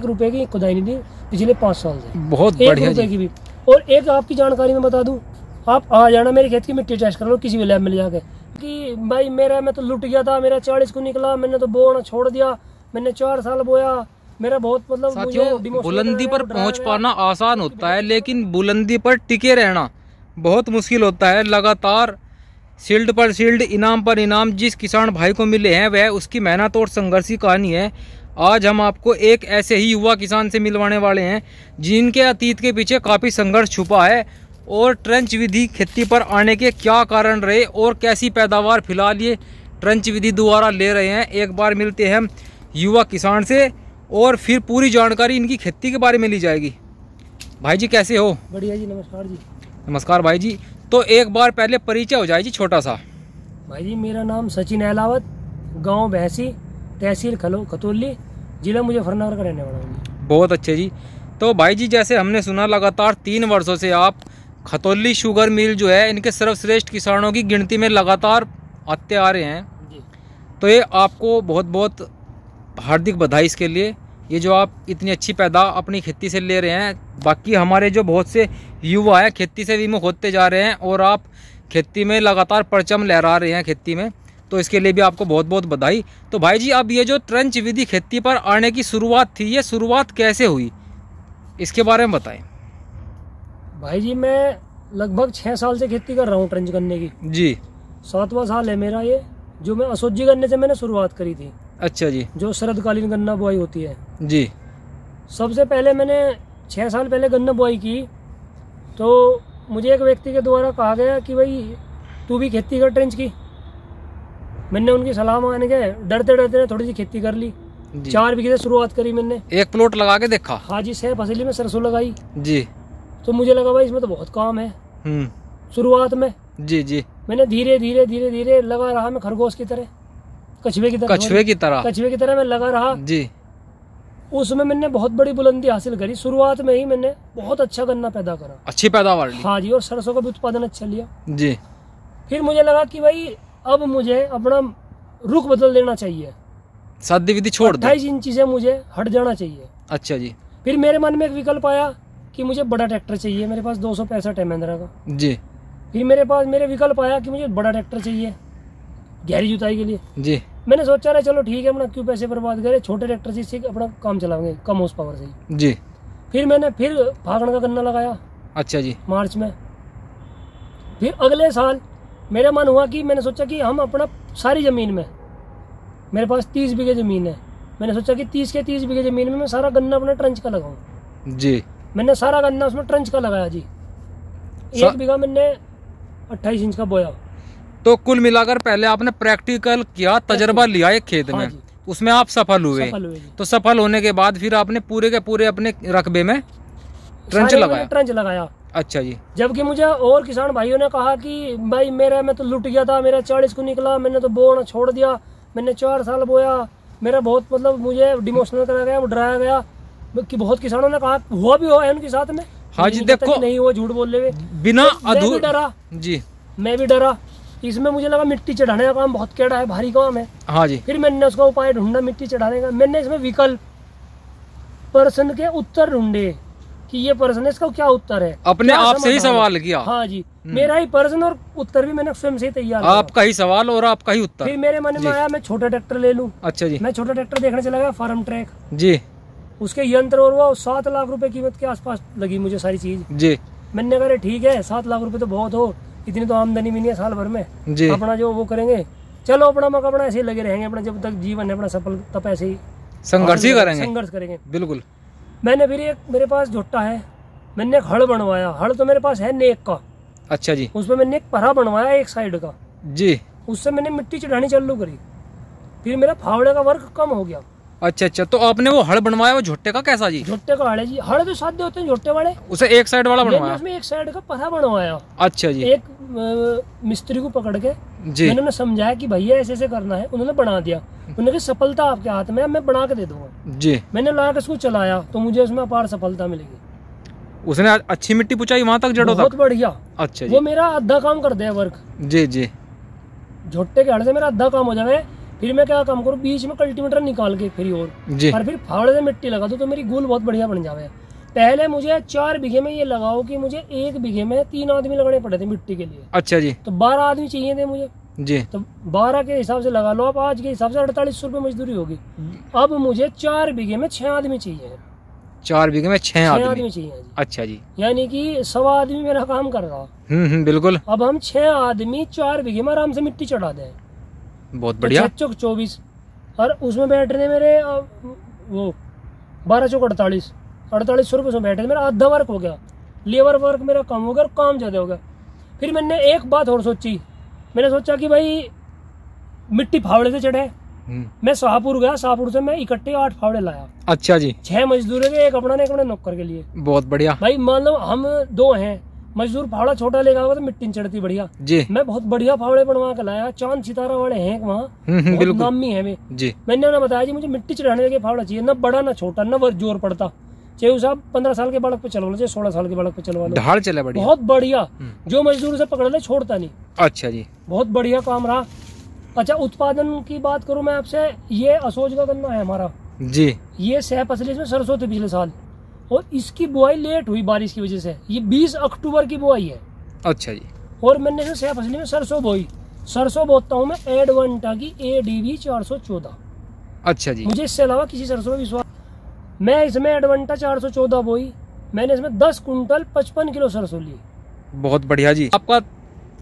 ₹1 की खुदाई नहीं दी पिछले 5 साल से। बहुत बढ़िया ₹1 की भी। और एक आपकी जानकारी में बता दूं, आप आ जाना मेरे खेत की मिट्टी टेस्ट कर लो किसी भी लैब में ले जाके कि भाई मैं तो लुट गया था, मेरा 40 को निकला, मैंने तो बोना छोड़ दिया, मैंने 4 साल बोया, मेरा बहुत मतलब मुझे बुलंदी पर पहुंच पाना आसान होता है, लेकिन बुलंदी पर टिके रहना बहुत मुश्किल होता है। लगातार शील्ड पर शील्ड, इनाम पर इनाम जिस किसान भाई को मिले हैं वह उसकी मेहनत और संघर्ष की कहानी है। आज हम आपको एक ऐसे ही युवा किसान से मिलवाने वाले हैं जिनके अतीत के पीछे काफ़ी संघर्ष छुपा है और ट्रेंच विधि खेती पर आने के क्या कारण रहे और कैसी पैदावार फिलहाल ये ट्रेंच विधि द्वारा ले रहे हैं। एक बार मिलते हैं हम युवा किसान से और फिर पूरी जानकारी इनकी खेती के बारे में ली जाएगी। भाई जी कैसे हो? बढ़िया जी, नमस्कार जी। नमस्कार भाई जी। तो एक बार पहले परिचय हो जाए जी छोटा सा। भाई जी मेरा नाम सचिन अहलावत, गांव भैंसी, तहसील खतौली, जिला मुजफ्फरनगर का रहने वाला हूँ। बहुत अच्छे जी। तो भाई जी जैसे हमने सुना लगातार 3 वर्षों से आप खतौली शुगर मिल जो है इनके सर्वश्रेष्ठ किसानों की गिनती में लगातार आते आ रहे हैं जी। तो ये आपको बहुत बहुत हार्दिक बधाई इसके लिए, ये जो आप इतनी अच्छी पैदा अपनी खेती से ले रहे हैं। बाकी हमारे जो बहुत से युवा हैं खेती से विमुख होते जा रहे हैं और आप खेती में लगातार परचम लहरा रहे हैं खेती में, तो इसके लिए भी आपको बहुत बहुत बधाई। तो भाई जी अब ये जो ट्रेंच विधि खेती पर आने की शुरुआत थी, ये शुरुआत कैसे हुई इसके बारे में बताएं। भाई जी मैं लगभग 6 साल से खेती कर रहा हूँ ट्रेंच करने की जी। 7वां साल है मेरा ये, जो मैं असोजी करने से मैंने शुरुआत करी थी। अच्छा जी। जो शरदकालीन गन्ना बुआई होती है जी। सबसे पहले मैंने 6 साल पहले गन्ना बुआई की तो मुझे एक व्यक्ति के द्वारा कहा गया कि भाई तू भी खेती कर ट्रेंच की। मैंने उनकी सलाह माने के डरते डरते थोड़ी सी खेती कर ली। 4 बीघे से शुरुआत करी मैंने। एक प्लॉट लगा के देखा? हाँ जी, 6 फसली में सरसों लगाई जी। तो मुझे लगा भाई इसमें तो बहुत काम है शुरुआत में। जी जी। मैंने धीरे धीरे धीरे धीरे लगा रहा, मैं खरगोश की तरह, कछुए की तरह मैं लगा रहा जी। उसमें मैंने बहुत बड़ी बुलंदी हासिल करी। शुरुआत में ही मैंने बहुत अच्छा गन्ना पैदा करा, अच्छी पैदावार ली। हाँ जी, और सरसों का भी उत्पादन अच्छा लिया जी। फिर मुझे लगा कि भाई अब मुझे अपना रुख बदल देना चाहिए, सादी विधि छोड़ दे, 28 इंची से मुझे हट जाना चाहिए। अच्छा जी। फिर मेरे मन में एक विकल्प आया कि मुझे बड़ा ट्रैक्टर चाहिए। मेरे पास 265 है महिंद्रा का जी। फिर मेरे विकल्प आया कि मुझे बड़ा ट्रैक्टर चाहिए गहरी जुताई के लिए जी। मैंने सोचा रहा चलो ठीक है, अपना क्यों पैसे बर्बाद करें, छोटे ट्रैक्टर से अपना काम चलाएंगे कम हॉर्स पावर से जी। फिर मैंने फागण का गन्ना लगाया। अच्छा जी। मार्च में। फिर अगले साल मेरा मन हुआ कि मैंने सोचा कि हम अपना सारी ज़मीन में, मेरे पास 30 बीघे ज़मीन है, मैंने सोचा कि 30 बीघे ज़मीन में मैं सारा गन्ना अपना ट्रंच का लगाऊं। जी। मैंने सारा गन्ना उसमें ट्रंच का लगाया जी। 1 बीघा मैंने 28 इंच का बोया। तो कुल मिलाकर पहले आपने प्रैक्टिकल किया, तजर्बा लिया एक खेत में, उसमें आप सफल हुए। तो सफल होने के बाद फिर आपने पूरे के पूरे अपने रकबे में ट्रंच लगाया। अच्छा जी। जबकि मुझे और किसान भाइयों ने कहा कि भाई मैं तो लुट गया था, मेरा 40 को निकला, मैंने तो बोना छोड़ दिया, मैंने 4 साल बोया, मेरा बहुत मतलब मुझे डिमोशनल करा गया, डराया गया कि बहुत किसानों ने कहा हुआ भी हुआ है उनके साथ में। हाँ जी, देखो नहीं हुआ, झूठ बोल रहे बिना मैं भी डरा जी। मैं भी डरा। इसमें मुझे लगा मिट्टी चढ़ाने का काम बहुत टेढ़ा है, भारी काम है। हाँ जी। फिर मैंने उसका उपाय ढूंढा मिट्टी चढ़ाने का। मैंने इसमें विकल्प प्रश्न के उत्तर ढूंढे कि ये प्रश्न है, इसका क्या उत्तर है, अपने आप से ही सवाल किया। हाँ जी, मेरा ही प्रश्न और उत्तर भी मैंने स्वयं से तैयार किया। आपका ही सवाल और आपका ही उत्तर। फिर मेरे मन में आया मैं छोटा ट्रैक्टर ले लूं। अच्छा जी। मैं छोटा ट्रैक्टर देखने चला गया, फार्म ट्रैक जी। उसके यंत्र और वो 7 लाख रुपए कीमत के आसपास लगी मुझे सारी चीज जी। मैंने कहा ठीक है, 7 लाख रुपए तो बहुत हो, इतनी तो आमदनी भी नहीं है साल भर में जी। अपना जो वो करेंगे, चलो अपना ऐसे ही लगे रहेंगे, अपना जब तक जीवन है अपना सफल तब ऐसे ही संघर्ष करेंगे बिल्कुल। मैंने फिर एक मेरे पास झुट्टा है, मैंने एक हड़ बनवाया। हड़ तो मेरे पास है नेक का। अच्छा जी। उसमें मैंने एक परा बनवाया एक साइड का जी। उससे मैंने मिट्टी चढ़ानी चालू करी। फिर मेरा फावड़े का वर्क कम हो गया। अच्छा। तो आपने वो हड़ बनवाया वो झुट्टे का कैसा जी? झुट्टे का हड़ है जी। हड़ तो सादे होते हैं झुट्टे वाले, उसे एक साइड वाला बनवाया। उसमें एक साइड का परा बनवाया। अच्छा जी। एक मिस्त्री को पकड़ के मैंने उन्हें समझाया कि भैया ऐसे ऐसे करना है, उन्होंने बना दिया। उन्होंने कहा सफलता आपके हाथ में, मैं बना के दे दूंगा जी। मैंने ला के उसको चलाया तो मुझे उसमें अपार सफलता मिलेगी। उसने अच्छी मिट्टी पहुंचाई वहां तक, जड़ों तक? बहुत बढ़िया। अच्छा जी। वो मेरा आधा काम कर दिया वर्क जी जी। झुट्टे के हड़ से मेरा आधा काम हो जाए। फिर मैं क्या काम करूँ, बीच में कल्टीवेटर निकाल के फिर और फिर फावड़े से मिट्टी लगा दूं तो मेरी गुल बहुत बढ़िया बन जावे। पहले मुझे 4 बीघे में ये लगाओ कि मुझे 1 बीघे में 3 आदमी लगाने पड़े थे मिट्टी के लिए। अच्छा जी। तो 12 आदमी चाहिए थे मुझे जी। तो 12 के हिसाब से लगा लो आप, आज के हिसाब से 4800 रुपये मजदूरी होगी। अब मुझे 4 बीघे में 6 आदमी चाहिए। 4 बीघे में 6 आदमी चाहिए जी। अच्छा जी। यानी कि 100 आदमी मेरा काम कर रहा। बिल्कुल। अब हम 6 आदमी 4 बीघे में आराम से मिट्टी चढ़ा दें। बहुत बढ़िया। 6 चौक 24 और उसमें बैठ रहे मेरे वो 12 चौक 4800 रुपये उसमें बैठे। मेरा आधा वर्क हो गया, लेबर वर्क मेरा कम हो गया और काम ज़्यादा हो गया। फिर मैंने एक बात और सोची, मैंने सोचा कि भाई मिट्टी फावड़े से चढ़े। मैं शाहपुर गया, शाहपुर से मैं इकट्ठे 8 फावड़े लाया। अच्छा जी। 6 मजदूर के, एक अपना नौकर के लिए। बहुत बढ़िया भाई। मान लो हम 2 हैं मजदूर, फावड़ा छोटा लेगा तो मिट्टी नहीं चढ़ती बढ़िया जी। मैं बहुत बढ़िया फावड़े बनवा के लाया, चांद सितारा वाले हैं वहाँ, बहुत नामी है वे जी। मैंने उन्हें बताया जी मुझे मिट्टी चढ़ाने के फावड़ा चाहिए, ना बड़ा ना छोटा, ना जोर पड़ता, चाहे साहब 15 साल के बालक पे चलवा लो, चाहे 16 साल के बालक पे चलवा लो, ढाल चले बढ़िया, बहुत बढ़िया। जो मजदूर से पकड़ ले छोड़ता नहीं। अच्छा जी। बहुत बढ़िया काम रहा। अच्छा, उत्पादन की बात करूं मैं आपसे, ये असोज का गन्ना है हमारा जी। ये सह फसली में सरसों थी पिछले साल, और इसकी बुआई लेट हुई बारिश की वजह से। ये 20 अक्टूबर की बुआई है। अच्छा जी। और मैंने इसमें सह फसली में सरसों बोई। सरसों बोता हूँ मैं एडवांटा की ADV 414। अच्छा जी। मुझे इससे अलावा किसी सरसों में विश्वास। मैं इसमें एडवांटा 414 बोई, मैंने इसमें 10 कुंटल 55 किलो सरसों ली। बहुत बढ़िया जी। आपका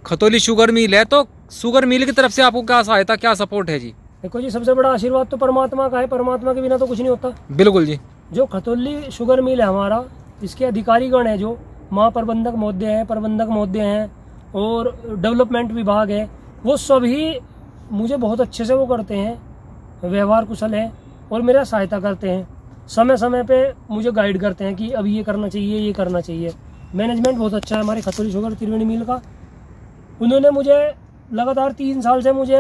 खतौली शुगर मिल है, तो शुगर मिल की तरफ से आपको क्या सहायता, क्या सपोर्ट है जी? देखो जी, सबसे बड़ा आशीर्वाद तो परमात्मा का है, परमात्मा के बिना तो कुछ नहीं होता। बिल्कुल जी। जो खतौली शुगर मिल है हमारा, इसके अधिकारीगण है, जो महाप्रबंधक महोदय हैं, प्रबंधक महोदय हैं और डेवलपमेंट विभाग है, वो सभी मुझे बहुत अच्छे से वो करते हैं, व्यवहार कुशल है और मेरा सहायता करते हैं। समय समय पे मुझे गाइड करते हैं कि अब ये करना चाहिए, ये करना चाहिए। मैनेजमेंट बहुत अच्छा है हमारे खतौली शुगर त्रिवेणी मिल का। उन्होंने मुझे लगातार 3 साल से मुझे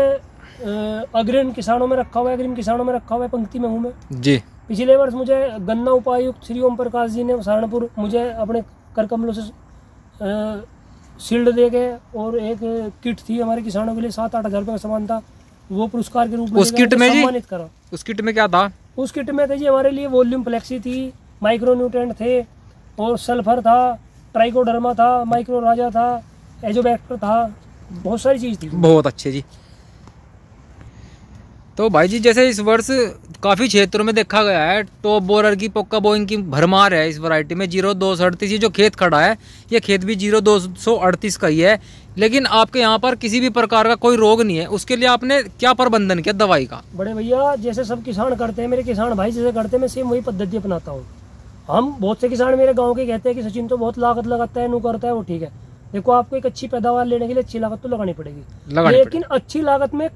अग्रिम किसानों में रखा हुआ है, पंक्ति में हूँ मैं जी। पिछले वर्ष मुझे गन्ना उपायुक्त श्री ओम प्रकाश जी ने सहारनपुर मुझे अपने कर कमलों से शील्ड दे के, और एक किट थी हमारे किसानों के लिए 7-8 हज़ार रुपये का सामान था, वो पुरस्कार के रूप में उस किट में सम्मानित करा। उस किट में क्या था? उस किट में थे जी हमारे लिए वॉल्यूम फ्लेक्सी थी, माइक्रो न्यूट्रेंट थे, और सल्फर था, ट्राइकोडर्मा था, माइक्रो राजा था, एजोबैक्टर था, बहुत सारी चीज थी। बहुत अच्छे जी। तो भाई जी, जैसे इस वर्ष काफी क्षेत्रों में देखा गया है टॉप बोरर की, पोक्का बोइंग की भरमार है इस वैरायटी में। 0238 जो खेत खड़ा है, ये खेत भी 0238 का ही है, लेकिन आपके यहाँ पर किसी भी प्रकार का कोई रोग नहीं है। उसके लिए आपने क्या प्रबंधन किया दवाई का? बड़े भैया, जैसे सब किसान करते हैं, मेरे किसान भाई जैसे करते हैं, मैं सेम वही पद्धति अपनाता हूँ। हम बहुत से किसान मेरे गाँव के कहते हैं कि सचिन तो बहुत लागत लगाता है, नू करता है, वो ठीक है। देखो, आपको एक अच्छी पैदावार लेने के लिए अच्छी लागत तो लगानी पड़ेगी, लेकिन अच्छी लागत में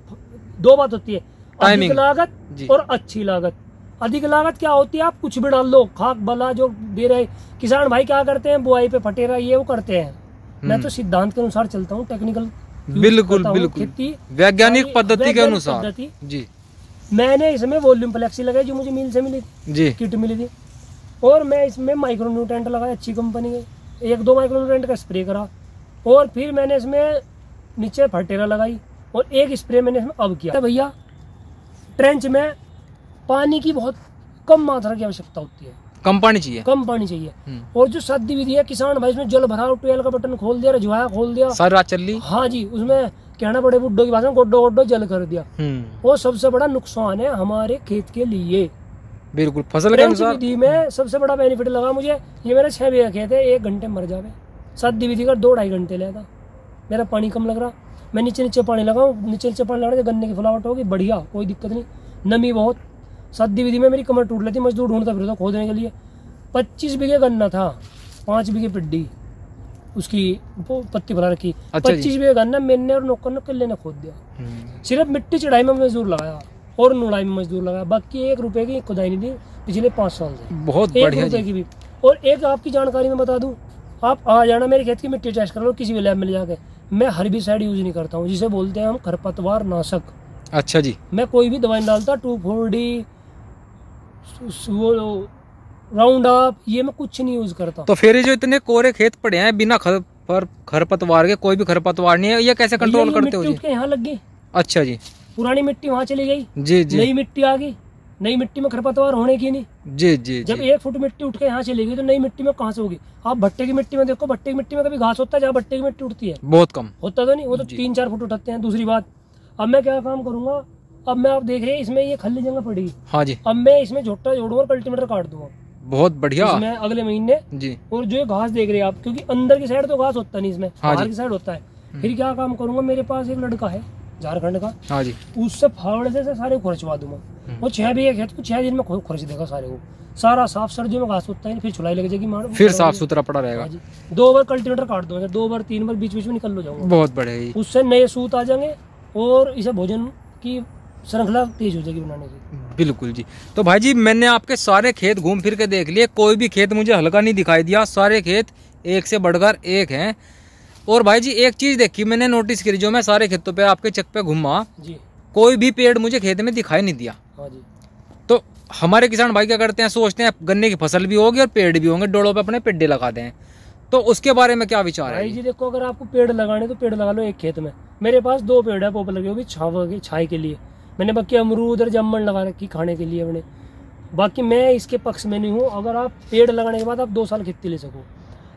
2 बात होती है, अधिक लागत और अच्छी लागत। अधिक लागत क्या होती है? आप कुछ भी डाल दो, खाक भला जो दे रहे किसान भाई क्या करते हैं, बुआई पे फटेरा ये वो करते हैं। मैं तो सिद्धांत के अनुसार चलता हूँ, टेक्निकल, बिल्कुल बिल्कुल खेती वैज्ञानिक पद्धति के अनुसार जी। मैंने इसमें वॉल्यूम फ्लेक्सी लगाई जो मुझे मिल से मिली जी, किट मिली थी, और मैं इसमें माइक्रो न्यूट्रेंट लगाया अच्छी कंपनी के, 1-2 माइक्रो न्यूट्रेंट का स्प्रे करा, और फिर मैंने इसमें नीचे फटेरा लगाई, और एक स्प्रे मैंने इसमें अब किया। भैया, ट्रेंच में पानी की बहुत कम मात्रा की आवश्यकता होती है, कम पानी चाहिए। और जो सद्दी विधि है, किसान भाई इसमें जल भरा, ट्यूबवेल का बटन खोल दिया, रजवाया खोल दिया, सारी रात चल ली। हाँ जी, उसमें कहना बड़े बुड्ढों की भाषा में गोड्डो जल कर दिया। वो सबसे बड़ा नुकसान है हमारे खेत के लिए। बिल्कुल, फसल के अनुसार विधि में सबसे बड़ा बेनिफिट लगा मुझे। ये मेरा 6 बीघा खेत है, 1 घंटे मर जावे। सद्दी विधि का 2-2.5 घंटे लेगा। मेरा पानी कम लग रहा, मैं नीचे पानी लगाऊं, नीचे पानी लगाने से गन्ने की फुलावट होगी बढ़िया, कोई दिक्कत नहीं। नमी बहुत। सद्दी विधि में मेरी कमर टूट लेती, मजदूर ढूंढता फिर खोदने के लिए। 25 बीघे गन्ना था, 5 बीघे पिड्डी, उसकी पत्ती फुला रखी। 25 बीघे गन्ना मैंने और नौकर ने किले ने खोद दिया। सिर्फ मिट्टी चढ़ाई में मजदूर लगाया और नुड़ाई में मजदूर लगाया, बाकी 1 रुपए की खुदाई नहीं दी पिछले 5 साल से। बहुत बढ़िया जी। की भी। और एक आपकी जानकारी में बता दूं, आप आ जाना मेरे खेत की मिट्टी टेस्ट कर लो किसी भी लैब में ले जाके। मैं हर्बिसाइड यूज नहीं करता हूँ, जिसे बोलते हैं हम खरपतवार नाशक। अच्छा जी। मैं कोई भी दवाई डालता, 2,4-D, राउंड अप, ये मैं कुछ नहीं यूज करता। तो फिर जो इतने कोरे खेत पड़े हैं बिना खरपतवार के, कोई भी खरपतवार नहीं है, ये कैसे कंट्रोल करते हो जी? यहाँ लग गई। अच्छा जी। पुरानी मिट्टी वहाँ चली गई, जी जी, नई मिट्टी आ गई। नई मिट्टी में खरपतवार होने की नहीं। जी जी, जब 1 फुट मिट्टी उठ के यहाँ चली गई तो नई मिट्टी में कहाँ से होगी? आप भट्टे की मिट्टी में देखो, भट्टे की मिट्टी में कभी घास होता है जहाँ भट्टे की मिट्टी उठती है? बहुत कम होता तो नहीं, वो तो 3-4 फुट उठाते हैं। दूसरी बात, अब मैं क्या काम करूंगा, अब मैं आप देख रहे हैं इसमें ये खाली जगह पड़ी, हाँ जी, अब मैं इसमें झोटा जोड़ूंगा, कल्टीवेटर काट दूंगा बहुत बढ़िया इसमें अगले महीने जी। और जो ये घास देख रहे हैं आप, क्योंकि अंदर की साइड तो घास होता नहीं इसमें, बाहर की साइड होता है। फिर क्या काम करूंगा, मेरे पास एक लड़का है झारखंड का, हाँ जी, उससे फावड़े से सारे खुरचवा दूंगा। वो 6 बीघे खेत को 6 दिन में खुरच देगा सारे को, सारा साफ। सर्दियों में घास होता है, फिर छुलाई लग जाएगी, मार फिर साफ सुथरा पड़ा रहेगा। 2 बार कल्टीवेटर काट दूंगा, 2 बार 3 बार बीच बीच में निकल लो जाऊंगा। बहुत बढ़िया, उससे नए सूत आ जाएंगे और इसे भोजन की श्रृंखला तेज हो जाएगी बनाने की। बिल्कुल जी। तो भाई जी मैंने आपके सारे खेत घूम फिर के देख लिए, कोई भी खेत मुझे हल्का नहीं दिखाई दिया, सारे खेत एक से बढ़कर एक हैं। और भाई जी एक चीज देखी मैंने, नोटिस करी, जो मैं सारे खेतों पे आपके चक पे घूमा जी, कोई भी पेड़ मुझे खेत में दिखाई नहीं दिया। हाँ जी। तो हमारे किसान भाई क्या करते हैं, सोचते हैं गन्ने की फसल भी होगी और पेड़ भी होंगे, डोलों पे अपने पेड्डे लगाते हैं। तो उसके बारे में क्या विचार है? भाई जी देखो, अगर आपको पेड़ लगाने तो पेड़ लगा लो एक खेत में। मेरे पास 2 पेड़ है पॉपुलर के, वो भी छाई के लिए। मैंने बाकी अमरूद और जामुन लगा रखी खाने के लिए अपने। बाकी मैं इसके पक्ष में नहीं हूँ, अगर आप पेड़ लगाने के बाद आप 2 साल खेती ले सको।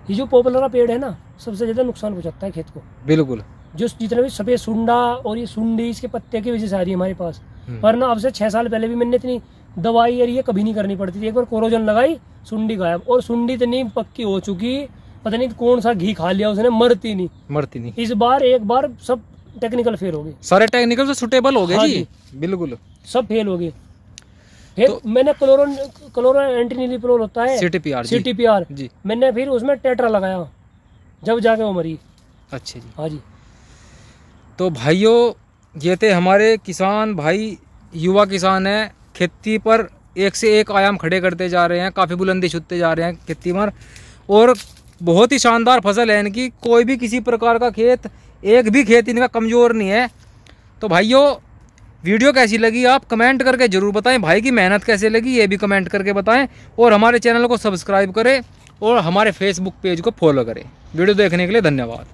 ये जो पॉपुलर का पेड़ है ना, सबसे ज्यादा नुकसान पहुंचाता है खेत को। बिल्कुल, जो जितने भी सफेद सुंडा और ये सुंडी इसके पत्ते की वजह से आ रही है हमारे पास। वरना अब से 6 साल पहले भी मैंने इतनी दवाई और ये कभी नहीं करनी पड़ती थी। एक बार कोरोजन लगाई, सुंडी गायब, और सुंडी इतनी पक्की हो चुकी, पता नहीं कौन सा घी खा लिया उसने, मरती नहीं। इस बार एक बार सब टेक्निकल फेल हो गए, सारे टेक्निकल से सुटेबल हो गए। हाँ जी, बिल्कुल सब फेल हो गए। फिर तो मैंने क्लोरो एंटीनिलिप्रोल होता है CTPR जी, मैंने फिर उसमें टेट्रा लगाया, जब जाके वो मरी। अच्छा जी, हाँ जी। तो भाइयों ये थे हमारे किसान भाई, युवा किसान है, खेती पर एक से एक आयाम खड़े करते जा रहे हैं, काफ़ी बुलंदी छूते जा रहे हैं खेती पर, और बहुत ही शानदार फसल है इनकी। कोई भी किसी प्रकार का खेत, एक भी खेत इनका कमज़ोर नहीं है। तो भाइयों वीडियो कैसी लगी आप कमेंट करके ज़रूर बताएं, भाई की मेहनत कैसे लगी ये भी कमेंट करके बताएं, और हमारे चैनल को सब्सक्राइब करें और हमारे फेसबुक पेज को फॉलो करें। वीडियो देखने के लिए धन्यवाद।